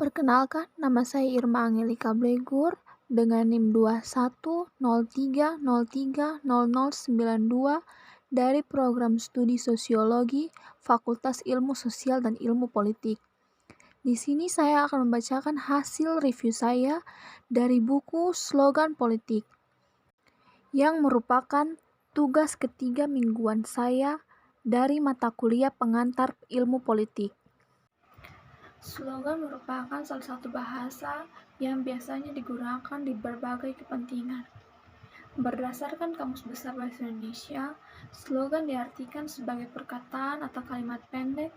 Perkenalkan, nama saya Irma Angelika Blegur dengan NIM 2103030092 dari Program Studi Sosiologi Fakultas Ilmu Sosial dan Ilmu Politik. Di sini saya akan membacakan hasil review saya dari buku Slogan Politik yang merupakan tugas ketiga mingguan saya dari mata kuliah pengantar ilmu politik. Slogan merupakan salah satu bahasa yang biasanya digunakan di berbagai kepentingan. Berdasarkan Kamus Besar Bahasa Indonesia, slogan diartikan sebagai perkataan atau kalimat pendek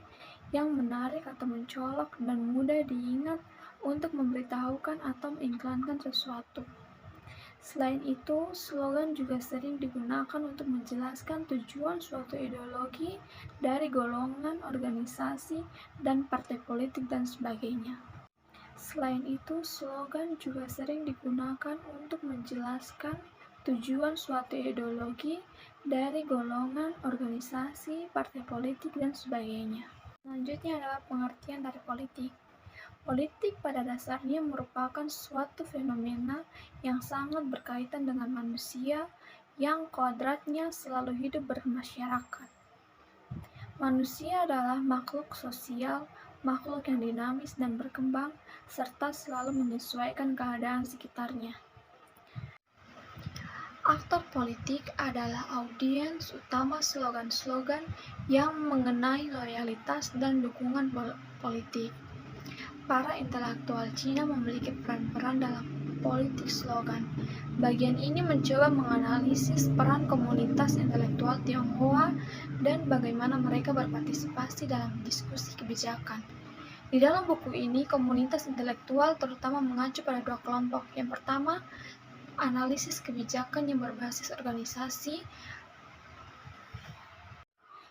yang menarik atau mencolok dan mudah diingat untuk memberitahukan atau mengiklankan sesuatu. Selain itu, slogan juga sering digunakan untuk menjelaskan tujuan suatu ideologi dari golongan, organisasi, dan partai politik dan sebagainya. Selain itu, slogan juga sering digunakan untuk menjelaskan tujuan suatu ideologi dari golongan, organisasi, partai politik, dan sebagainya. Selanjutnya adalah pengertian dari politik. Politik pada dasarnya merupakan suatu fenomena yang sangat berkaitan dengan manusia yang kodratnya selalu hidup bermasyarakat. Manusia adalah makhluk sosial, makhluk yang dinamis dan berkembang, serta selalu menyesuaikan keadaan sekitarnya. Aktor politik adalah audiens utama slogan-slogan yang mengenai loyalitas dan dukungan politik. Para intelektual Cina memiliki peran-peran dalam politik slogan. Bagian ini mencoba menganalisis peran komunitas intelektual Tionghoa dan bagaimana mereka berpartisipasi dalam diskusi kebijakan. Di dalam buku ini, komunitas intelektual terutama mengacu pada dua kelompok. Yang pertama, analisis kebijakan yang berbasis organisasi.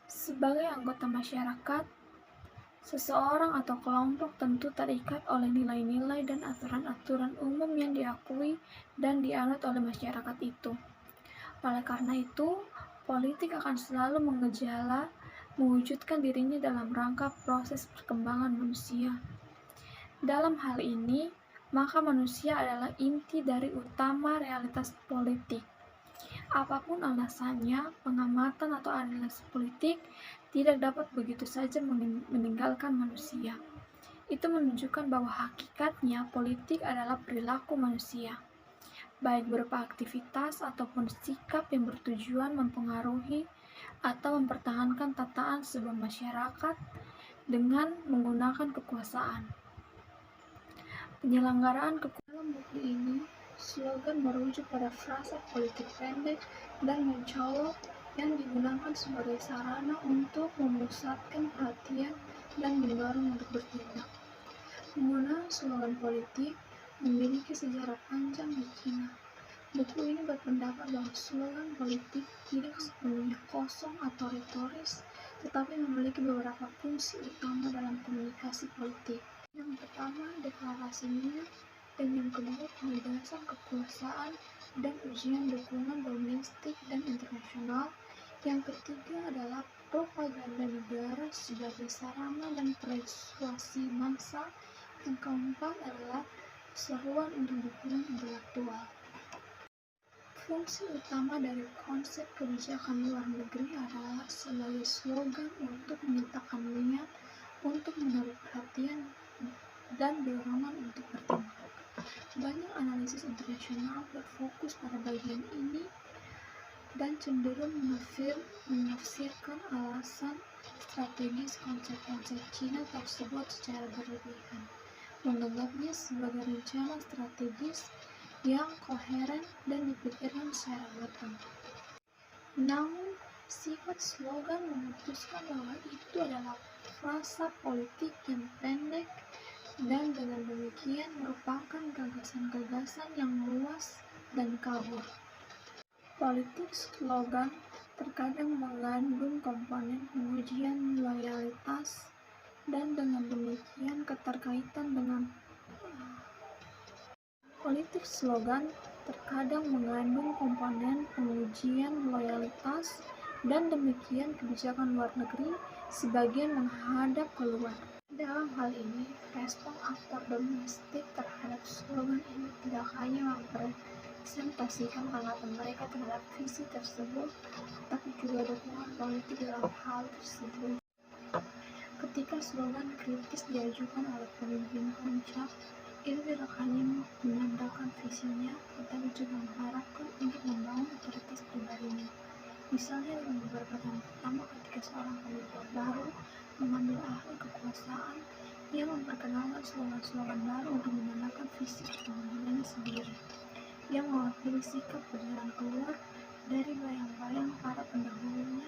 Sebagai anggota masyarakat, seseorang atau kelompok tentu terikat oleh nilai-nilai dan aturan-aturan umum yang diakui dan dianut oleh masyarakat itu. Oleh karena itu, politik akan selalu mewujudkan dirinya dalam rangka proses perkembangan manusia. Dalam hal ini, maka manusia adalah inti dari utama realitas politik. Apapun alasannya, pengamatan atau analisis politik tidak dapat begitu saja meninggalkan manusia. Itu menunjukkan bahwa hakikatnya politik adalah perilaku manusia, baik berupa aktivitas ataupun sikap yang bertujuan mempengaruhi atau mempertahankan tataan sebuah masyarakat dengan menggunakan kekuasaan. Penyelenggaraan kekuasaan dalam buku ini, slogan merujuk pada frasa politik pendek dan mencolok yang digunakan sebagai sarana untuk memusatkan perhatian dan mendorong untuk bertindak. Penggunaan slogan politik memiliki sejarah panjang di China. Buku ini berpendapat bahwa slogan politik tidak sepenuhnya kosong atau retoris, tetapi memiliki beberapa fungsi utama dalam komunikasi politik. Yang pertama, deklarasi minat, dan yang kedua, penegasan kekuasaan dan ujian dukungan domestik dan internasional. Yang ketiga adalah propaganda negara sebagai sarana dan persuasi massa. Yang keempat adalah seruan untuk dukungan intelektual. Fungsi utama dari konsep kebijakan luar negeri adalah sebagai slogan untuk menyatakan niat untuk menarik perhatian dan dorongan untuk bertindak. Banyak analisis internasional berfokus pada bagian ini dan cenderung menafsirkan alasan strategis konsep-konsep Cina tersebut secara berlebihan, menganggapnya sebagai rencana strategis yang koheren dan dipikirkan secara matang. Namun, sifat slogan memutuskan bahwa itu adalah frasa politik yang pendek dan dengan demikian merupakan gagasan-gagasan yang luas dan kabur. Politik slogan terkadang mengandung komponen pengujian loyalitas dan dengan demikian keterkaitan dengan politik slogan terkadang mengandung komponen pengujian loyalitas dan demikian kebijakan luar negeri sebagian menghadap keluar. Dalam hal ini, respon aktor domestik terhadap slogan ini tidak hanya mempresentasikan tanggapan mereka terhadap visi tersebut, tapi juga dukungan politik dalam hal tersebut. Ketika slogan kritis diajukan oleh pemimpin puncak, itu tidak hanya menandakan visinya, tetapi juga mengharapkan untuk membangun otoritas pribadinya. Misalnya dalam beberapa tahun pertama ketika seorang pemimpin baru mengambil alih kekuasaan, ia memperkenalkan slogan-slogan baru untuk menandakan visi kepemimpinannya sendiri. Ia mewakili sikap berjalan keluar dari bayang-bayang para pendahulunya,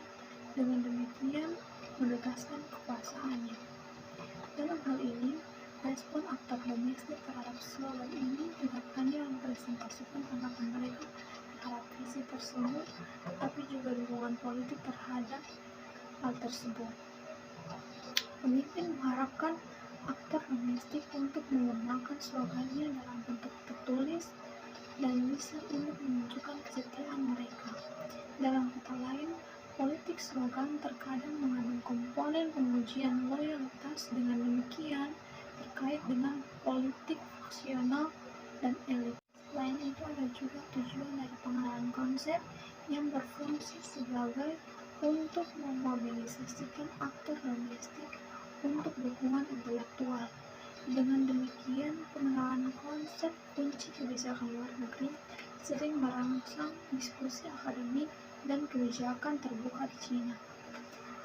dengan demikian menegaskan kekuasaannya. Dalam hal ini, respon aktor domestik terhadap slogan ini tidak hanya mempresentasikan tanggapan mereka terhadap visi tersebut, tetapi juga dukungan politik terhadap hal tersebut. Pemimpin mengharapkan aktor domestik untuk menggunakan slogannya dalam bentuk tertulis dan bisa untuk menunjukkan kesetiaan mereka. Dalam kata lain, politik slogan terkadang mengandung komponen pengujian loyalitas, dengan demikian terkait dengan politik faksional dan elit. Selain itu, ada juga tujuan dari pengenalan konsep yang berfungsi sebagai untuk memobilisasikan aktor domestik untuk dukungan intelektual. Dengan demikian, pengenalan konsep kunci kebijakan luar negeri sering merangsang diskusi akademik dan kebijakan terbuka di Cina.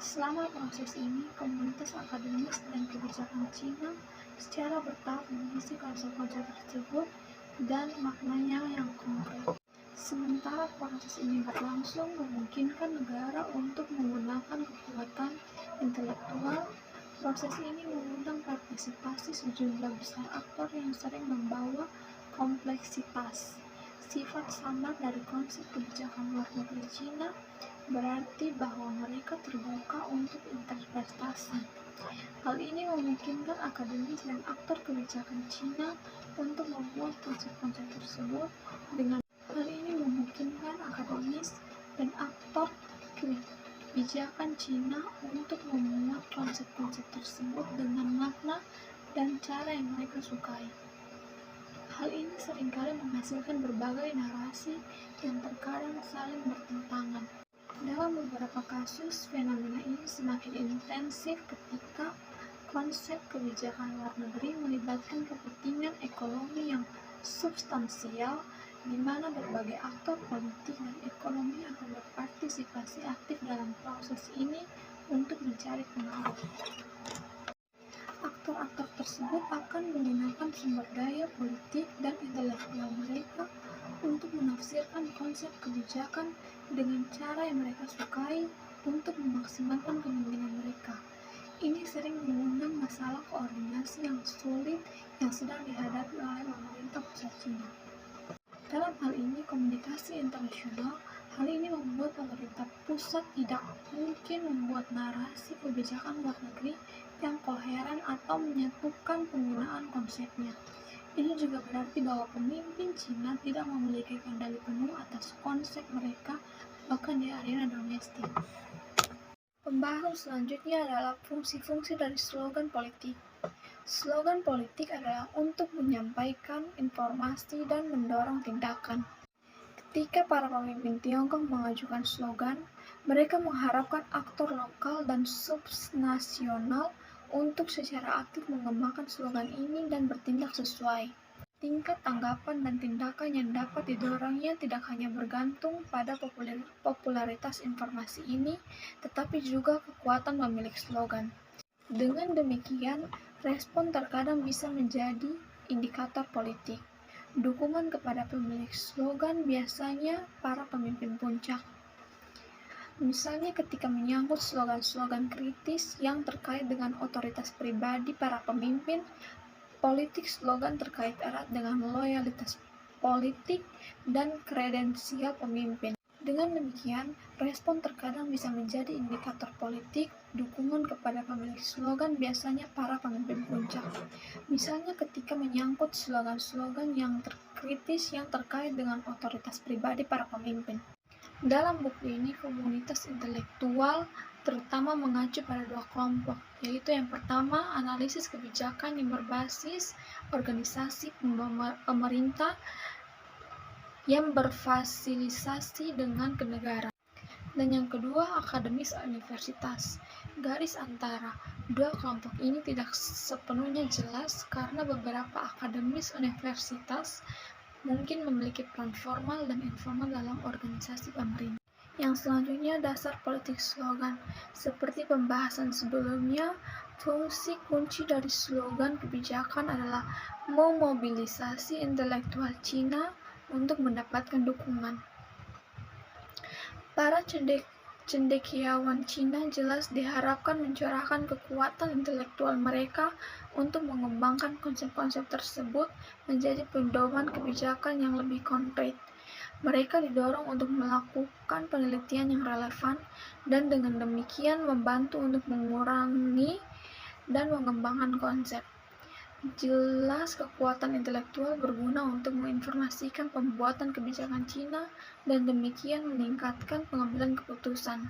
Selama proses ini, komunitas akademis dan kebijakan Cina secara bertahap mengisi konsep-konsep tersebut dan maknanya yang konkret. Sementara proses ini berlangsung, memungkinkan negara untuk menggunakan kekuatan intelektual. Proses ini mengundang partisipasi sejumlah besar aktor yang sering membawa kompleksitas. Sifat samar dari konsep kebijakan luar negeri Cina berarti bahwa mereka terbuka untuk interpretasi. Hal ini memungkinkan akademis dan aktor kebijakan Cina untuk membuat konsep-konsep tersebut dengan hal ini memungkinkan akademis dan aktor kebijakan Cina untuk memuat konsep-konsep tersebut dengan makna dan cara yang mereka sukai. Hal ini seringkali menghasilkan berbagai narasi yang terkadang saling bertentangan. Dalam beberapa kasus, fenomena ini semakin intensif ketika konsep kebijakan luar negeri melibatkan kepentingan ekonomi yang substansial, di mana berbagai aktor politik dan ekonomi akan berpartisipasi aktif dalam proses ini untuk mencari pengaruh. Aktor-aktor tersebut akan menggunakan sumber daya politik dan intelektual mereka untuk menafsirkan konsep kebijakan dengan cara yang mereka sukai untuk memaksimalkan kemungkinan mereka. Ini sering mengundang masalah koordinasi yang sulit yang sedang dihadapi oleh pemerintah pusat Cina. Dalam hal ini, komunikasi internasional, hal ini membuat pemerintah pusat tidak mungkin membuat narasi kebijakan luar negeri yang koheren atau menyatukan penggunaan konsepnya. Ini juga berarti bahwa pemimpin Cina tidak memiliki kendali penuh atas konsep mereka, bahkan di arena domestik. Pembahasan selanjutnya adalah fungsi-fungsi dari slogan politik. Slogan politik adalah untuk menyampaikan informasi dan mendorong tindakan. Ketika para pemimpin Tiongkok mengajukan slogan, mereka mengharapkan aktor lokal dan subnasional untuk secara aktif mengembangkan slogan ini dan bertindak sesuai. Tingkat tanggapan dan tindakan yang dapat didorongnya tidak hanya bergantung pada popularitas informasi ini, tetapi juga kekuatan pemilik slogan. Dengan demikian, respon terkadang bisa menjadi indikator politik. Dukungan kepada pemilik slogan biasanya para pemimpin puncak. Misalnya ketika menyangkut slogan-slogan kritis yang terkait dengan otoritas pribadi para pemimpin, politik slogan terkait erat dengan loyalitas politik dan kredensial pemimpin. Dengan demikian, respon terkadang bisa menjadi indikator politik. Dukungan kepada pemilik slogan biasanya para pemimpin puncak. Misalnya ketika menyangkut slogan-slogan yang kritis yang terkait dengan otoritas pribadi para pemimpin. Dalam buku ini, komunitas intelektual terutama mengacu pada dua kelompok, yaitu yang pertama, analisis kebijakan yang berbasis organisasi pemerintah yang berfasilitasi dengan negara. Dan yang kedua, akademis universitas. Garis antara dua kelompok ini tidak sepenuhnya jelas karena beberapa akademis universitas mungkin memiliki peran formal dan informal dalam organisasi pemerintah. Yang selanjutnya, dasar politik slogan. Seperti pembahasan sebelumnya, fungsi kunci dari slogan kebijakan adalah memobilisasi intelektual Cina untuk mendapatkan dukungan. Para cendekiawan Cina jelas diharapkan mencurahkan kekuatan intelektual mereka untuk mengembangkan konsep-konsep tersebut menjadi pedoman kebijakan yang lebih konkret. Mereka didorong untuk melakukan penelitian yang relevan dan dengan demikian membantu untuk mengurangi dan mengembangkan konsep. Jelas kekuatan intelektual berguna untuk menginformasikan pembuatan kebijakan Cina dan demikian meningkatkan pengambilan keputusan.